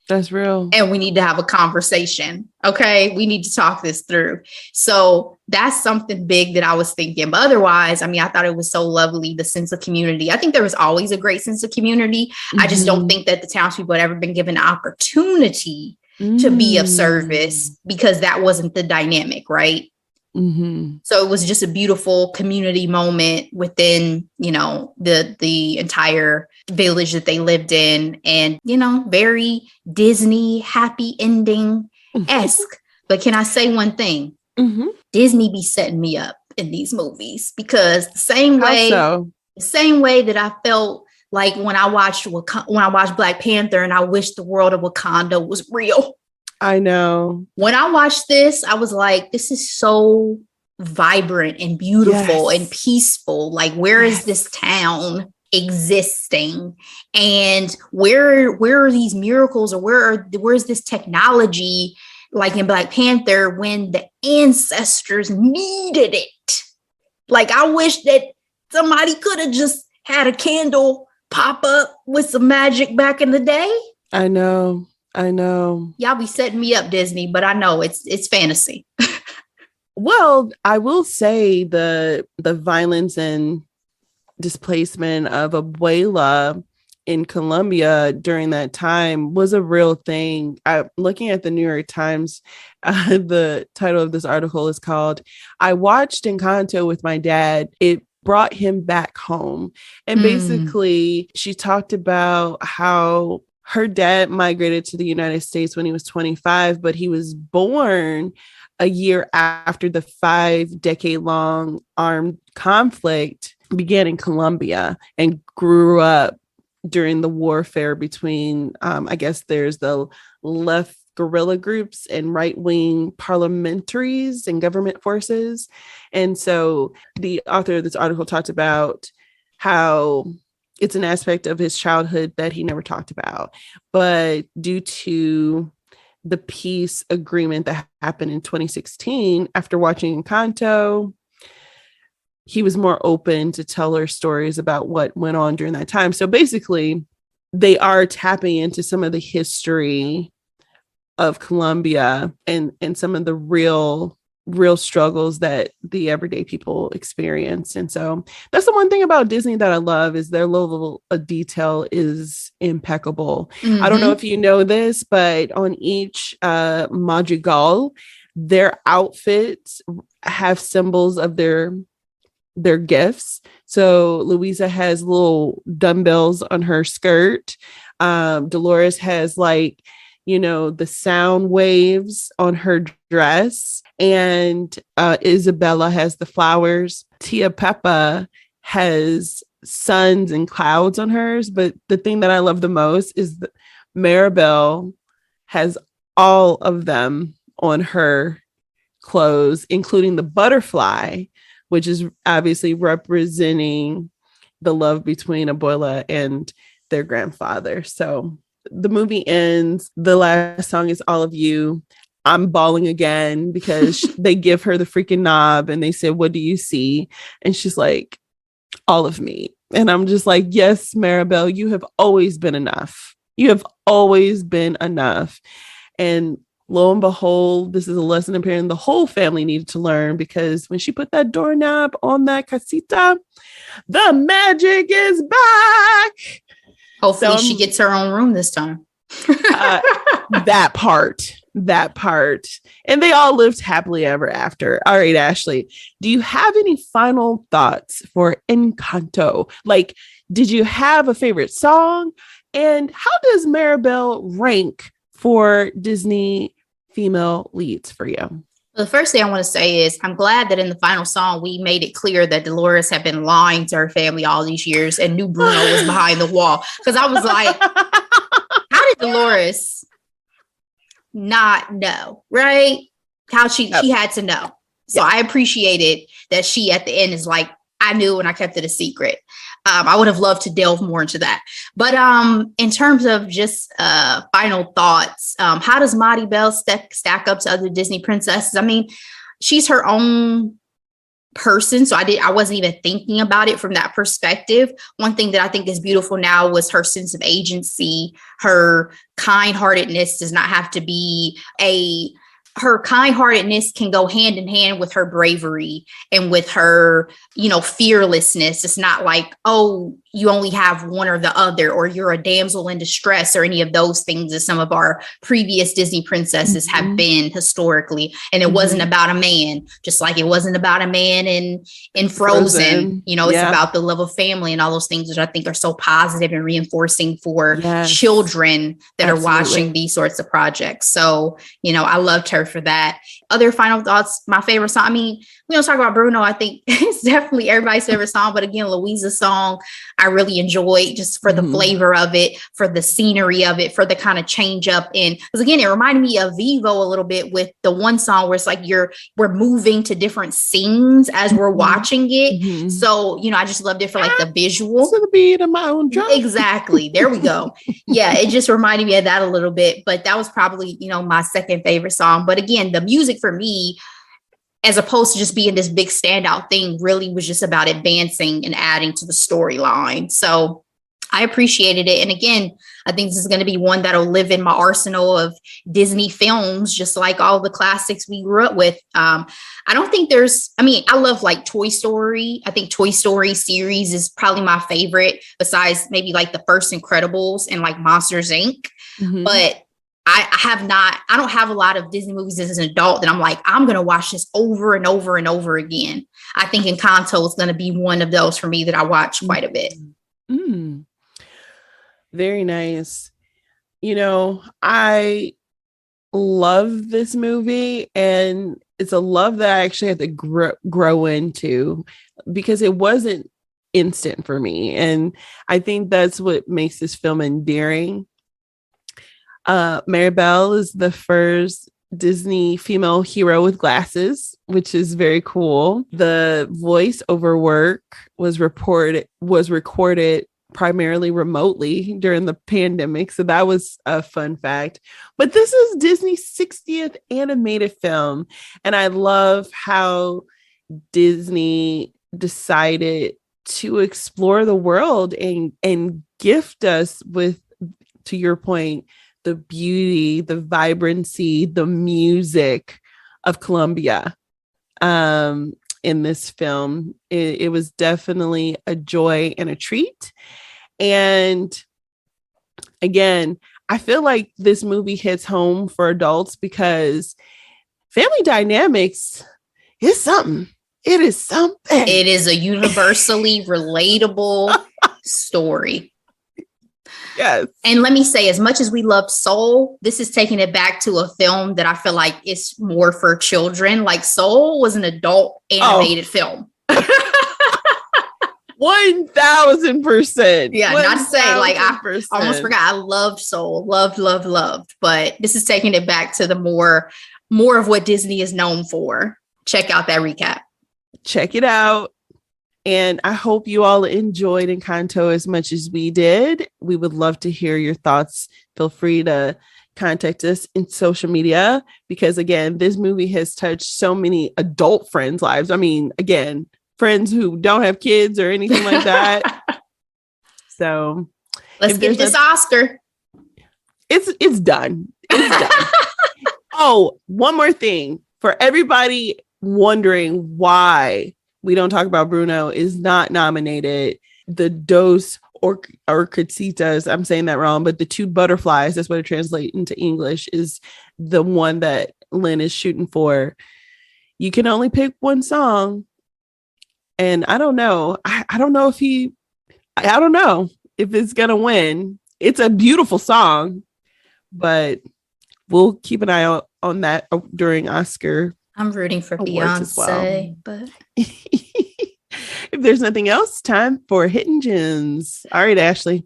That's real. And we need to have a conversation. Okay. We need to talk this through. So that's something big that I was thinking. But otherwise, I mean, I thought it was so lovely, the sense of community. I think there was always a great sense of community. I just don't think that the townspeople had ever been given an opportunity to be of service, because that wasn't the dynamic, right? So it was just a beautiful community moment within, you know, the entire village that they lived in, and, you know, very Disney happy ending-esque. But can I say one thing? Disney be setting me up in these movies, because the same way that I felt like when I watched Black Panther and I wish the world of Wakanda was real. I know. When I watched this, I was like, this is so vibrant and beautiful and peaceful. Like, where is this town existing? And where are these miracles, or where's this technology, like in Black Panther, when the ancestors needed it? Like, I wish that somebody could have just had a candle pop up with some magic back in the day. I know. Y'all be setting me up, Disney, but I know it's fantasy. Well, I will say the violence and displacement of Abuela in Colombia during that time was a real thing. Looking at the New York Times, the title of this article is called, "I watched Encanto with my dad. It brought him back home." And basically, she talked about how her dad migrated to the United States when he was 25, but he was born a year after the 5-decade-long armed conflict began in Colombia, and grew up during the warfare between, I guess there's the left guerrilla groups and right-wing parliamentaries and government forces. And so the author of this article talked about how it's an aspect of his childhood that he never talked about. But due to the peace agreement that happened in 2016, after watching Encanto, he was more open to tell her stories about what went on during that time. So basically, they are tapping into some of the history of Colombia and some of the real struggles that the everyday people experience. And so that's the one thing about Disney that I love, is their level of detail is impeccable. I don't know if you know this, but on each Madrigal, their outfits have symbols of their gifts. So Louisa has little dumbbells on her skirt. Dolores has, like, you know, the sound waves on her dress. And Isabella has the flowers. Tia Peppa has suns and clouds on hers. But the thing that I love the most is that Maribel has all of them on her clothes, including the butterfly, which is obviously representing the love between Abuela and their grandfather. So the movie ends. The last song is All of You. I'm bawling again because they give her the freaking knob and they said, "What do you see?" And she's like, "All of me." And I'm just like, yes, Maribel, you have always been enough. You have always been enough. And lo and behold, this is a lesson apparently the whole family needed to learn, because when she put that doorknob on that casita, the magic is back. Hopefully she gets her own room this time. That part. And they all lived happily ever after. All right, Ashley, do you have any final thoughts for Encanto? Like, did you have a favorite song? And how does Maribel rank for Disney female leads for you? The first thing I want to say is I'm glad that in the final song, we made it clear that Dolores had been lying to her family all these years and knew Bruno was behind the wall. Because I was like, how did Dolores not know, right? How she had to know. So I appreciated that she at the end is like, I knew and I kept it a secret. I would have loved to delve more into that. But in terms of just final thoughts, how does Maddie Bell stack up to other Disney princesses? I mean, she's her own person. So I wasn't even thinking about it from that perspective. One thing that I think is beautiful now was her sense of agency. Her kind-heartedness does not have to be her kind-heartedness can go hand in hand with her bravery and with her, fearlessness. It's not like, oh, you only have one or the other, or you're a damsel in distress, or any of those things that some of our previous Disney princesses have been historically. And it wasn't about a man, just like it wasn't about a man in Frozen. It's about the love of family and all those things, which I think are so positive and reinforcing for children that are watching these sorts of projects. So, I loved her for that. Other final thoughts, my favorite song. I mean, we don't talk about Bruno. I think it's definitely everybody's favorite song. But again, Louisa's song, I really enjoyed just for the flavor of it, for the scenery of it, for the kind of change up in. Because again, it reminded me of Vivo a little bit with the one song where it's like we're moving to different scenes as we're watching it. So, I just loved it for like the visual. To the beat of my own drum. Exactly. There we go. Yeah, it just reminded me of that a little bit. But that was probably, my second favorite song. But again, the music for me, as opposed to just being this big standout thing, really was just about advancing and adding to the storyline. So I appreciated it. And again, I think this is going to be one that'll live in my arsenal of Disney films, just like all the classics we grew up with. I don't think I love like Toy Story. I think Toy Story series is probably my favorite, besides maybe like the first Incredibles and like Monsters, Inc. But I don't have a lot of Disney movies as an adult that I'm like, I'm going to watch this over and over and over again. I think Encanto is going to be one of those for me that I watch quite a bit. Very nice. I love this movie, and it's a love that I actually had to grow into, because it wasn't instant for me. And I think that's what makes this film endearing. Maribel is the first Disney female hero with glasses, which is very cool. The voiceover work was recorded primarily remotely during the pandemic. So that was a fun fact. But this is Disney's 60th animated film. And I love how Disney decided to explore the world and gift us with, to your point, the beauty, the vibrancy, the music of Colombia in this film. It was definitely a joy and a treat. And again, I feel like this movie hits home for adults because family dynamics is something. It is something. It is a universally relatable story. Yes. And let me say, as much as we loved Soul, this is taking it back to a film that I feel like is more for children. Like Soul was an adult animated film. 1000%. Yeah, 1, not to say like I almost forgot. I loved Soul, loved. But this is taking it back to the more of what Disney is known for. Check out that recap. Check it out. And I hope you all enjoyed Encanto as much as we did. We would love to hear your thoughts. Feel free to contact us in social media, because again, this movie has touched so many adult friends' lives. I mean, again, friends who don't have kids or anything like that. So let's get this Oscar. It's done. It's done. Oh, one more thing for everybody wondering why we don't talk about Bruno is not nominated. The Dos Orquídeas, I'm saying that wrong, but the two butterflies, that's what it translates into English, is the one that Lynn is shooting for. You can only pick one song. And I don't know. I don't know if it's going to win. It's a beautiful song, but we'll keep an eye out on that during Oscar I'm rooting for awards as well. Beyonce, but if there's nothing else, time for Hidden Gems. All right, Ashley.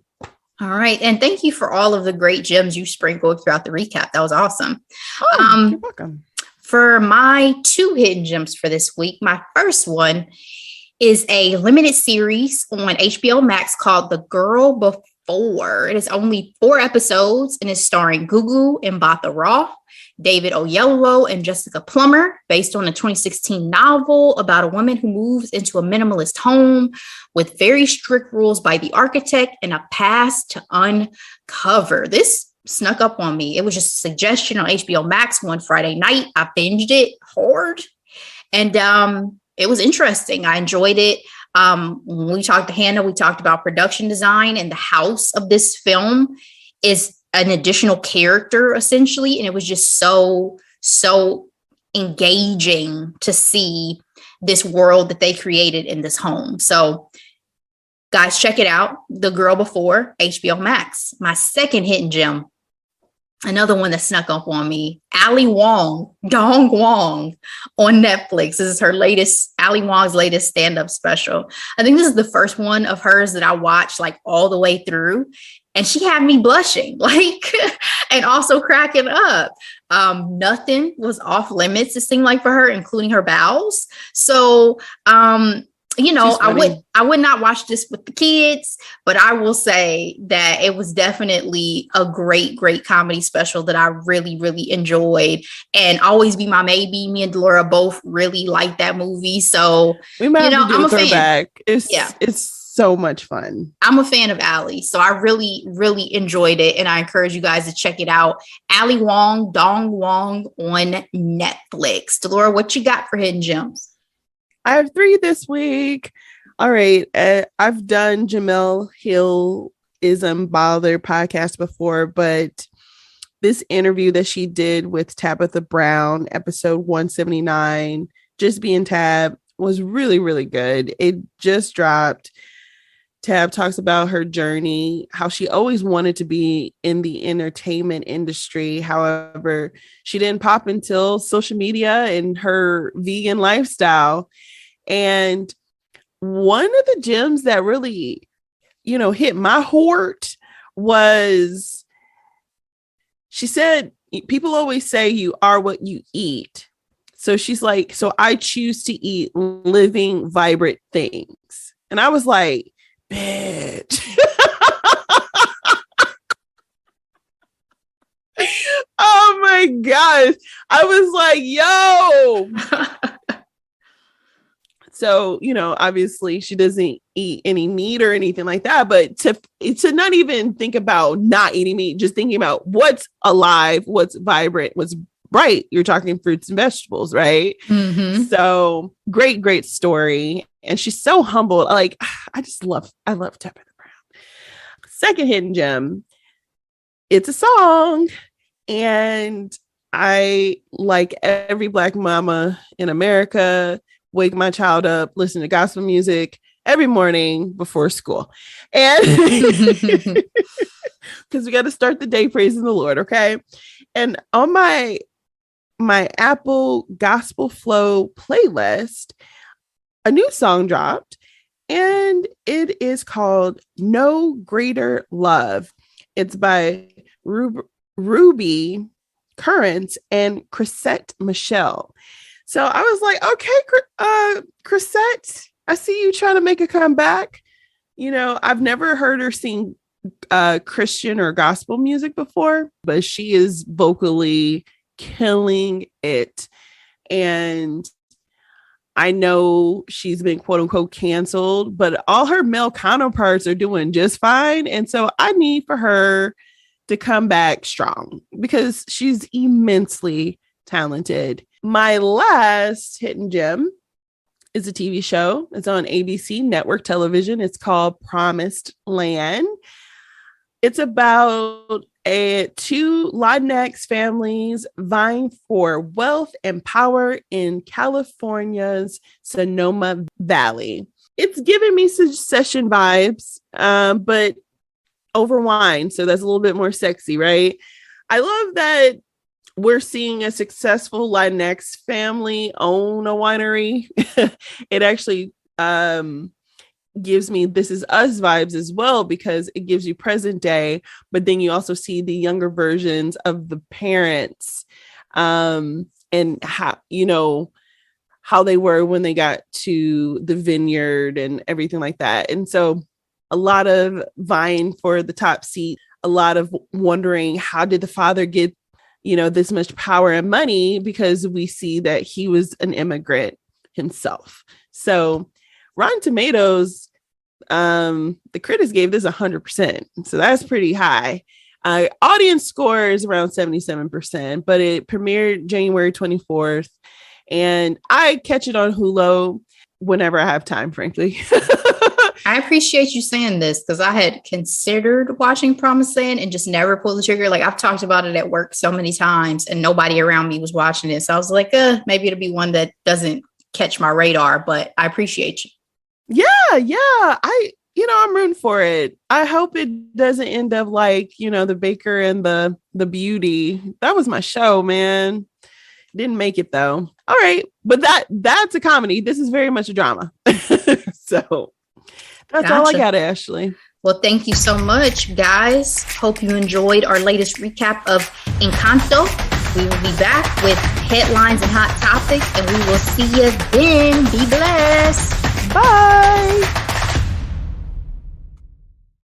All right. And thank you for all of the great gems you sprinkled throughout the recap. That was awesome. You're welcome. For my 2 hidden gems for this week, my first one is a limited series on HBO Max called The Girl Before. It is only 4 episodes and is starring Gugu Mbatha-Raw, David Oyelowo, and Jessica Plummer, based on a 2016 novel about a woman who moves into a minimalist home with very strict rules by the architect and a past to uncover. This snuck up on me. It was just a suggestion on HBO Max one Friday night. I binged it hard, and it was interesting. I enjoyed it. When we talked to Hannah, we talked about production design, and the house of this film is an additional character essentially. And it was just so engaging to see this world that they created in this home. So guys, check it out. The Girl Before, HBO Max. My second hidden gem, another one that snuck up on me, Wong on Netflix. This is her latest, Ali Wong's latest stand-up special. I think this is the first one of hers that I watched like all the way through. And she had me blushing, like, and also cracking up. Nothing was off limits, it seemed like, for her, including her bowels. So, I would not watch this with the kids, but I will say that it was definitely a great comedy special that I really, really enjoyed. And Always Be My Maybe, me and Delora both really liked that movie. So, we might have to do a throwback. It's so much fun. I'm a fan of Ali, so I really, really enjoyed it, and I encourage you guys to check it out. Ali Wong, Dong Wong on Netflix. Delora, what you got for hidden gems? I have 3 this week. All right. I've done Jemele Hill is Unbothered podcast before, but this interview that she did with Tabitha Brown, episode 179, Just Being Tab, was really, really good. It just dropped. Tab talks about her journey, how she always wanted to be in the entertainment industry. However, she didn't pop until social media and her vegan lifestyle. And one of the gems that really, hit my heart was, she said, people always say you are what you eat. So she's like, so I choose to eat living, vibrant things. And I was like, bitch. Oh my gosh. I was like, yo. So, obviously she doesn't eat any meat or anything like that, but to not even think about not eating meat, just thinking about what's alive, what's vibrant, what's bright. You're talking fruits and vegetables, right? Mm-hmm. So great story. And she's so humble. Like, I love Tabitha Brown. Second hidden gem, it's a song. And I, like every Black mama in America, wake my child up, listen to gospel music every morning before school. And because we got to start the day praising the Lord. Okay. And on my Apple Gospel Flow playlist, a new song dropped, and it is called No Greater Love. It's by Ruby, Currence, and Chrisette Michele. So I was like, okay, Chrisette, I see you trying to make a comeback. I've never heard her sing Christian or gospel music before, but she is vocally killing it. And I know she's been quote unquote canceled, but all her male counterparts are doing just fine. And so I need for her to come back strong because she's immensely talented. My last hidden gem is a TV show. It's on ABC network television. It's called Promised Land. It's about two Latinx families vying for wealth and power in California's Sonoma Valley. It's giving me Succession vibes, but over wine. So that's a little bit more sexy, right? I love that we're seeing a successful Latinx family own a winery. It actually gives me This Is Us vibes as well, because it gives you present day, but then you also see the younger versions of the parents, and how, how they were when they got to the vineyard and everything like that. And so a lot of vying for the top seat, a lot of wondering, how did the father get this much power and money, because we see that he was an immigrant himself. So Rotten Tomatoes, the critics gave this 100%. So that's pretty high. Audience score is around 77%, but it premiered January 24th. And I catch it on Hulu whenever I have time, frankly. I appreciate you saying this, because I had considered watching Promised Land and just never pulled the trigger. Like, I've talked about it at work so many times and nobody around me was watching it. So I was like, maybe it'll be one that doesn't catch my radar, but I appreciate you. Yeah. I'm rooting for it. I hope it doesn't end up like, The Baker and the Beauty. That was my show, man. Didn't make it though. All right. But that's a comedy. This is very much a drama. So that's all I got, Ashley. Well, thank you so much, guys. Hope you enjoyed our latest recap of Encanto. We will be back with headlines and hot topics, and we will see you then. Be